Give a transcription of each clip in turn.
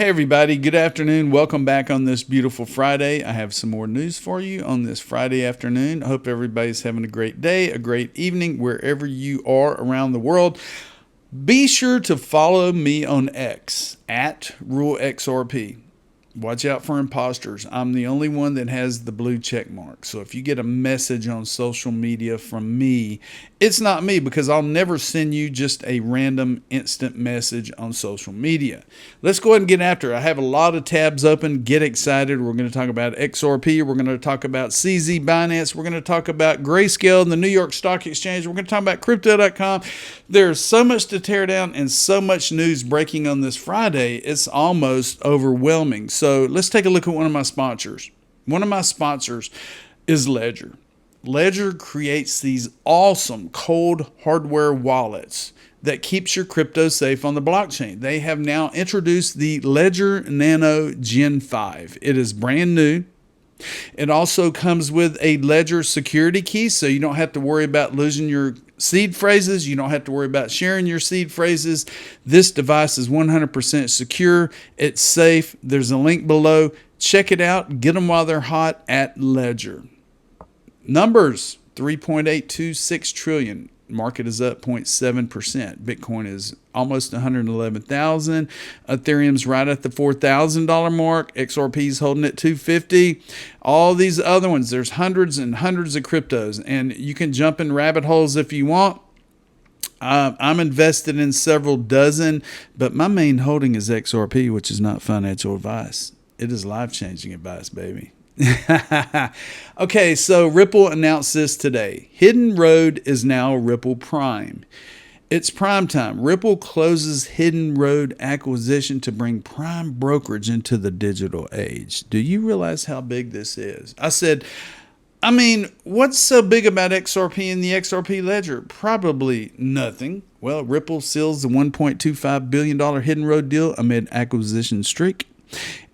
Hey everybody, good afternoon. Welcome back on this beautiful Friday. I have some more news for you on this Friday afternoon. I hope everybody's having a great day, a great evening, wherever you are around the world. Be sure to follow me on X at RuleXRP. Watch out for imposters. I'm the only one that has the blue check mark. So if you get a message on social media from me, it's not me, because I'll never send you just a random instant message on social media. Let's go ahead and get after it. I have a lot of tabs open. Get excited. We're going to talk about XRP. We're going to talk about CZ Binance. We're going to talk about Grayscale and the New York Stock Exchange. We're going to talk about crypto.com. There's so much to tear down and so much news breaking on this Friday. It's almost overwhelming. So let's take a look at one of my sponsors. One of my sponsors is Ledger. Ledger creates these awesome cold hardware wallets that keeps your crypto safe on the blockchain. They have now introduced the Ledger Nano Gen5. It is brand new. It also comes with a Ledger security key, so you don't have to worry about losing your seed phrases. You don't have to worry about sharing your seed phrases. This device is 100% secure. It's safe. There's a link below. Check it out. Get them while they're hot at Ledger. Numbers, 3.826 trillion. Market is up 0.7%. Bitcoin is almost 111,000. Ethereum's right at the $4,000 mark. XRP is holding at 250. All these other ones, there's hundreds and hundreds of cryptos, and you can jump in rabbit holes if you want. I'm invested in several dozen, but my main holding is XRP, which is not financial advice. It is life-changing advice, baby. Okay, so Ripple announced this today. Hidden Road is now Ripple Prime. It's prime time. Ripple closes Hidden Road acquisition to bring prime brokerage into the digital age. Do you realize how big this is? What's so big about XRP and the XRP ledger? Probably nothing. Well, Ripple seals the $1.25 billion Hidden Road deal amid acquisition streak.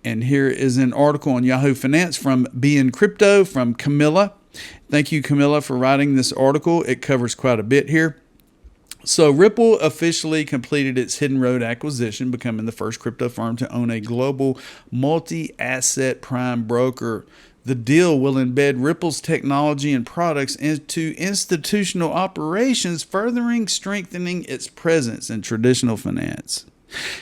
And here is an article on Yahoo Finance from Being Crypto from Camilla. Thank you, Camilla, for writing this article. It covers quite a bit here. So Ripple officially completed its Hidden Road acquisition, becoming the first crypto firm to own a global multi-asset prime broker. The deal will embed Ripple's technology and products into institutional operations, furthering strengthening its presence in traditional finance.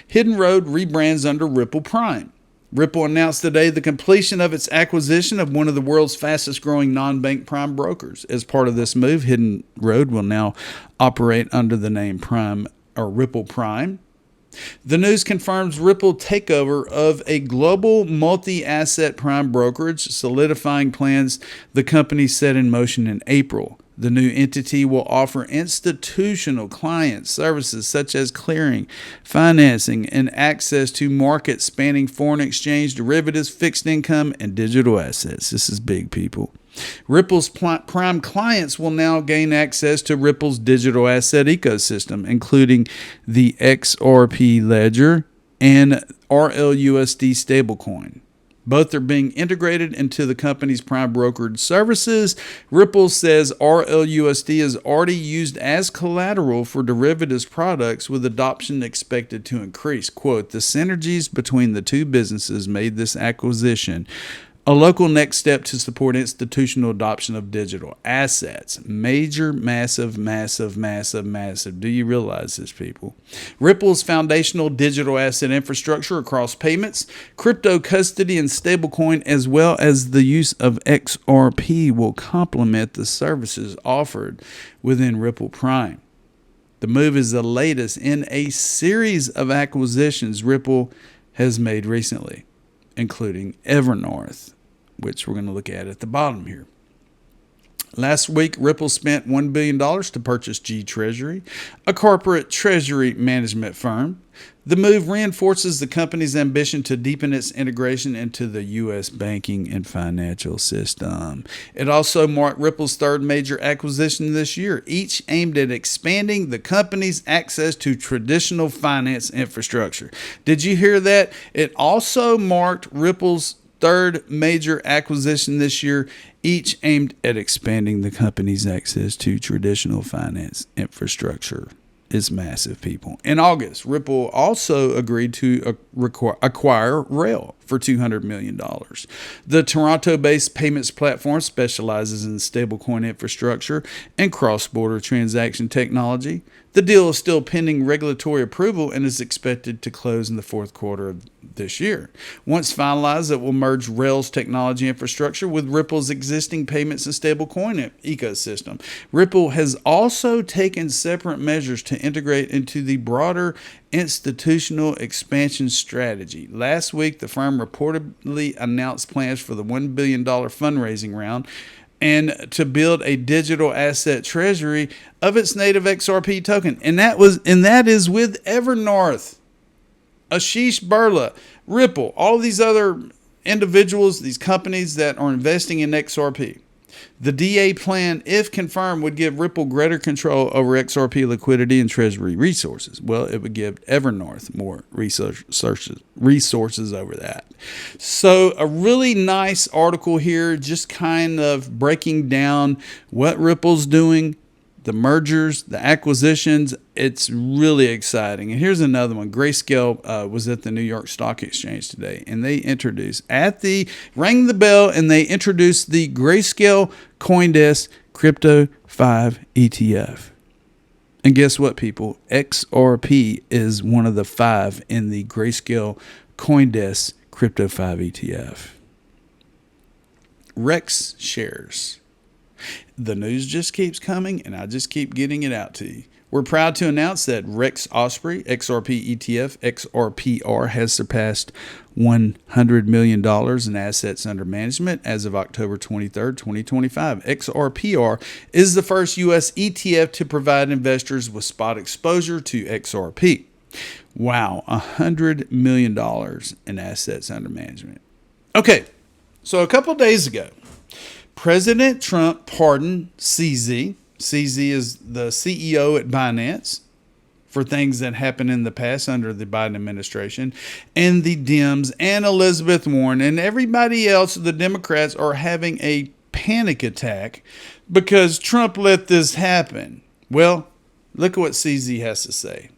Hidden Road rebrands under Ripple Prime. Ripple announced today the completion of its acquisition of one of the world's fastest growing non-bank prime brokers. As part of this move, Hidden Road will now operate under the name Prime or Ripple Prime. The news confirms Ripple takeover of a global multi-asset prime brokerage, solidifying plans the company set in motion in April. The new entity will offer institutional client services such as clearing, financing, and access to markets spanning foreign exchange, derivatives, fixed income, and digital assets. This is big, people. Ripple's prime clients will now gain access to Ripple's digital asset ecosystem, including the XRP ledger and RLUSD stablecoin. Both are being integrated into the company's prime brokerage services. Ripple says RLUSD is already used as collateral for derivatives products, with adoption expected to increase. Quote, the synergies between the two businesses made this acquisition a local next step to support institutional adoption of digital assets. Major, massive, massive, massive, massive. Do you realize this, people? Ripple's foundational digital asset infrastructure across payments, crypto custody, and stablecoin, as well as the use of XRP, will complement the services offered within Ripple Prime. The move is the latest in a series of acquisitions Ripple has made recently, including Evernorth, which we're going to look at the bottom here. Last week, Ripple spent $1 billion to purchase G Treasury, a corporate treasury management firm. The move reinforces the company's ambition to deepen its integration into the U.S. banking and financial system. It also marked Ripple's third major acquisition this year, each aimed at expanding the company's access to traditional finance infrastructure. Did you hear that? It also marked Ripple's third major acquisition this year, each aimed at expanding the company's access to traditional finance infrastructure. Is massive, people. In August, Ripple also agreed to acquire Rail for $200 million. The Toronto-based payments platform specializes in stablecoin infrastructure and cross-border transaction technology. The deal is still pending regulatory approval and is expected to close in the fourth quarter of this year. Once finalized, it will merge Rail's technology infrastructure with Ripple's existing payments and stablecoin ecosystem. Ripple has also taken separate measures to integrate into the broader institutional expansion strategy. Last week, the firm reportedly announced plans for the $1 billion fundraising round and to build a digital asset treasury of its native XRP token. And that is with Evernorth, Ashish Birla, Ripple, all these other individuals, these companies that are investing in XRP. The DA plan, if confirmed, would give Ripple greater control over XRP liquidity and treasury resources. Well, it would give Evernorth more resources over that. So a really nice article here, just kind of breaking down what Ripple's doing, the mergers, the acquisitions. It's really exciting. And here's another one. Grayscale was at the New York Stock Exchange today, and they rang the bell, and they introduced the Grayscale CoinDesk Crypto 5 ETF. And guess what, people? XRP is one of the 5 in the Grayscale CoinDesk Crypto 5 ETF. Rex shares. The news just keeps coming, and I just keep getting it out to you. We're proud to announce that Rex Osprey XRP ETF XRPR has surpassed $100 million in assets under management as of October 23rd, 2025. XRPR is the first U.S. ETF to provide investors with spot exposure to XRP. Wow, $100 million in assets under management. Okay, so a couple days ago, President Trump pardoned CZ. CZ is the CEO at Binance for things that happened in the past under the Biden administration. And the Dems and Elizabeth Warren and everybody else, the Democrats, are having a panic attack because Trump let this happen. Well, look at what CZ has to say.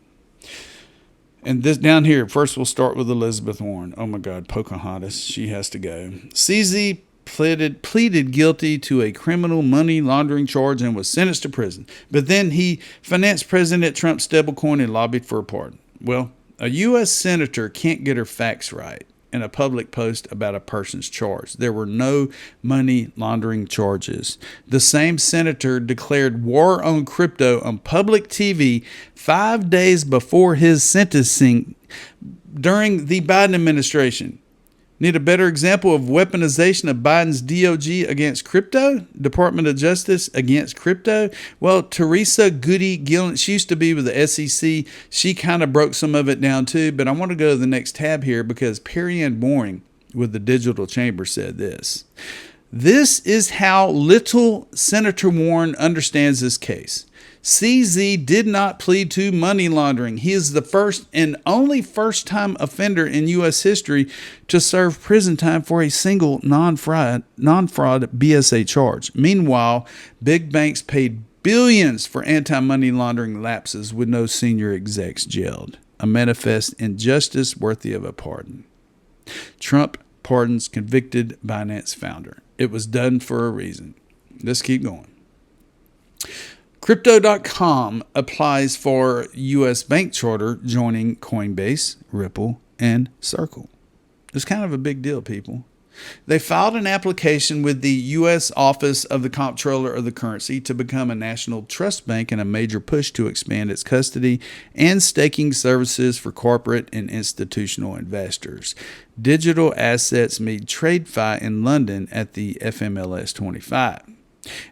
And this down here, first we'll start with Elizabeth Warren. Oh my God, Pocahontas, she has to go. CZ pleaded guilty to a criminal money laundering charge and was sentenced to prison. But then he financed President Trump's stablecoin and lobbied for a pardon. Well, a U.S. senator can't get her facts right in a public post about a person's charge. There were no money laundering charges. The same senator declared war on crypto on public TV 5 days before his sentencing during the Biden administration. Need a better example of weaponization of Biden's DOJ against crypto? Department of Justice against crypto? Well, Teresa Goody Gillen, she used to be with the SEC. She kind of broke some of it down too, but I want to go to the next tab here because Perry Ann Boring with the Digital Chamber said this. This is how little Senator Warren understands this case. CZ did not plead to money laundering. He is the first and only first-time offender in U.S. history to serve prison time for a single non-fraud BSA charge. Meanwhile, big banks paid billions for anti-money laundering lapses with no senior execs jailed. A manifest injustice worthy of a pardon. Trump pardons convicted Binance founder. It was done for a reason. Let's keep going. Crypto.com applies for U.S. bank charter joining Coinbase, Ripple, and Circle. It's kind of a big deal, people. They filed an application with the U.S. Office of the Comptroller of the Currency to become a national trust bank in a major push to expand its custody and staking services for corporate and institutional investors. Digital assets meet TradeFi in London at the FMLS 25.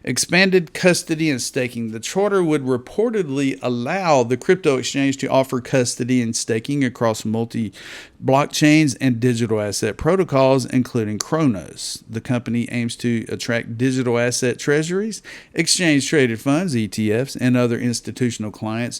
Expanded custody and staking. The charter would reportedly allow the crypto exchange to offer custody and staking across multi-blockchains and digital asset protocols, including Kronos. The company aims to attract digital asset treasuries, exchange-traded funds, ETFs, and other institutional clients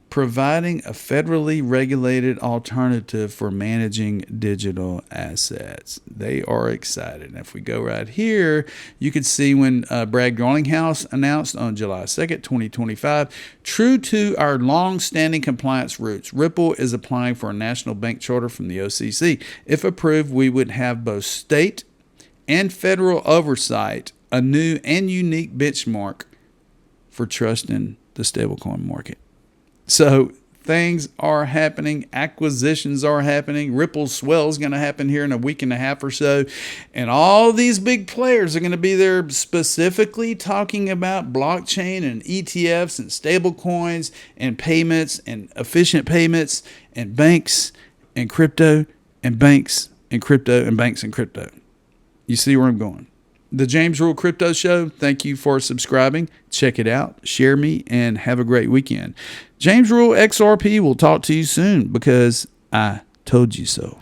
providing a federally regulated alternative for managing digital assets. They are excited. And if we go right here, you can see when Brad Garlinghouse announced on July 2nd, 2025, true to our long-standing compliance roots, Ripple is applying for a national bank charter from the OCC. If approved, we would have both state and federal oversight, a new and unique benchmark for trust in the stablecoin market. So things are happening. Acquisitions are happening. Ripple swell is going to happen here in a week and a half or so. And all these big players are going to be there specifically talking about blockchain and ETFs and stable coins and payments and efficient payments and banks and crypto and banks and crypto and banks and crypto. You see where I'm going. The James Rule Crypto Show, thank you for subscribing. Check it out, share me, and have a great weekend. James Rule XRP will talk to you soon because I told you so.